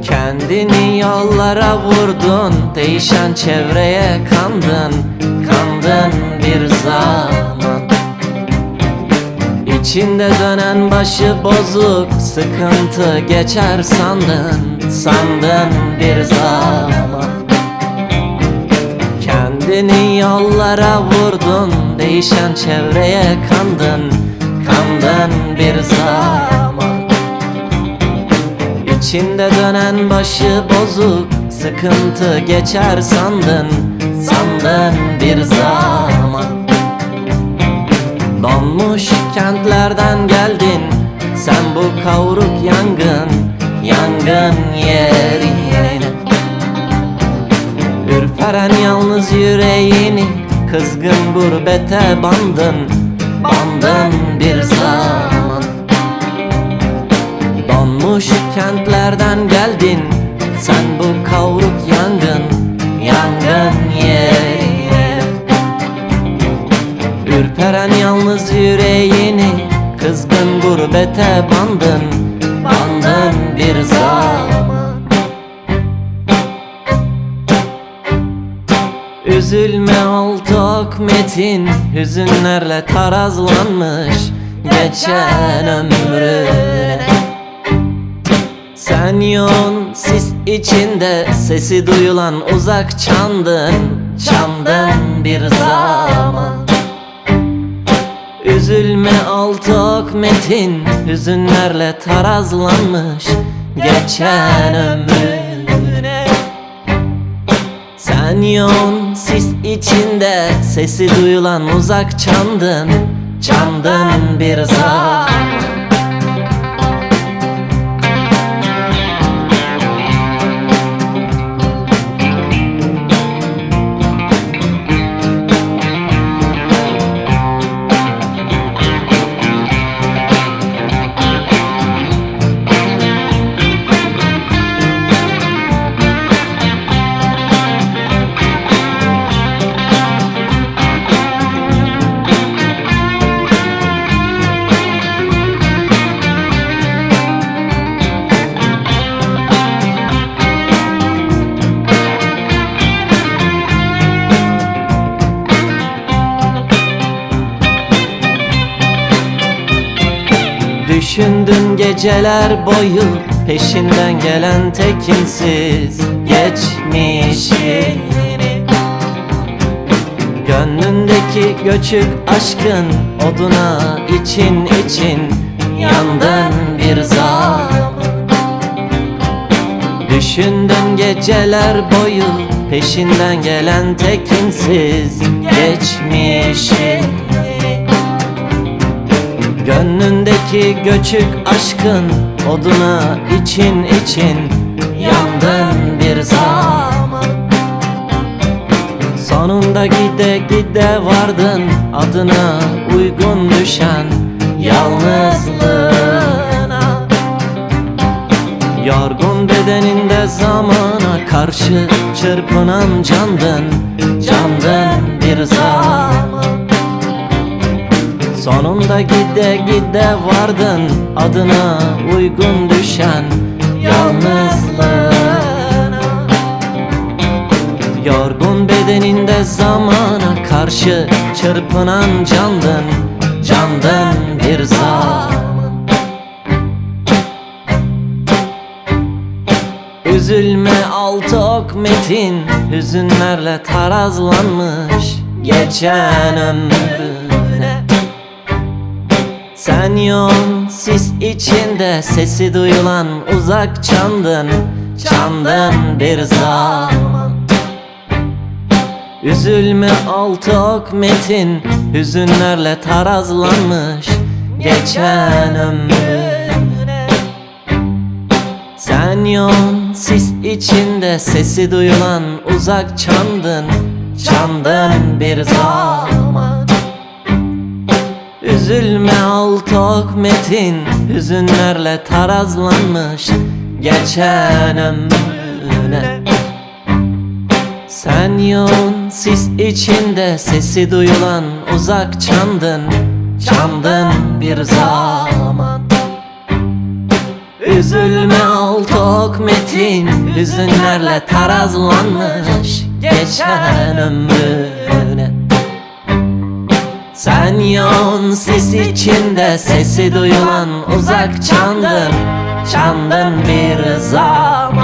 Kendini yollara vurdun, değişen çevreye kandın, kandın bir zaman. İçinde dönen başı bozuk sıkıntı geçer sandın, sandın bir zaman. Kendini yollara vurdun, değişen çevreye kandın, kandın bir zaman. İçinde dönen başı bozuk sıkıntı geçer sandın, sandın bir zaman. Donmuş kentlerden geldin sen bu kavruk yangın, yangın yerine. Ürperen yalnız yüreğini kızgın gurbete bandın, bandın bir zaman. Donmuş kentlerden geldin sen bu kavruk yangın, yangın yerine. Ürperen yalnız yüreğini kızgın gurbete bandın, bandın bir zaman. Üzülme ol tok metin, hüzünlerle tarazlanmış geçen ömrüne. Sen yoğun sis içinde sesi duyulan uzak çandın, çandın bir zaman. Üzülme ol tok metin, hüzünlerle tarazlanmış geçen ömrüne. Sen yoğun sis içinde sesi duyulan uzak çandın, çandın bir zaman. Düşündün geceler boyu peşinden gelen tekinsiz geçmişini. Gönlündeki göçük aşkın oduna için için yandın bir zaman. Düşündün geceler boyu peşinden gelen tekinsiz geçmişini. Gönlündeki göçük aşkın oduna için için yandın bir zaman. Sonunda gide gide vardın adına uygun düşen yalnızlığına. Yorgun bedeninde zamana karşı çırpınan candın, candın bir zaman. Sonunda gide gide vardın adına uygun düşen yalnızlığına. Yorgun bedeninde zamana karşı çırpınan candın, candın bir zaman. Üzülme altı ok metin, hüzünlerle tarazlanmış geçen ömrüne. Sen yoğun sis içinde sesi duyulan uzak çandın, çandın bir zaman. Üzülme altı ok metin, hüzünlerle tarazlanmış geçen ömrüne. Sen yoğun sis içinde sesi duyulan uzak çandın, çandın bir zaman. Üzülme ol tok metin, hüzünlerle tarazlanmış geçen ömrüne. Sen yoğun sis içinde sesi duyulan uzak çandın, çandın bir zaman. Üzülme ol tok metin, hüzünlerle tarazlanmış geçen ömrüne. Sen yoğun sis içinde sesi duyulan uzak çandın, çandın bir zaman.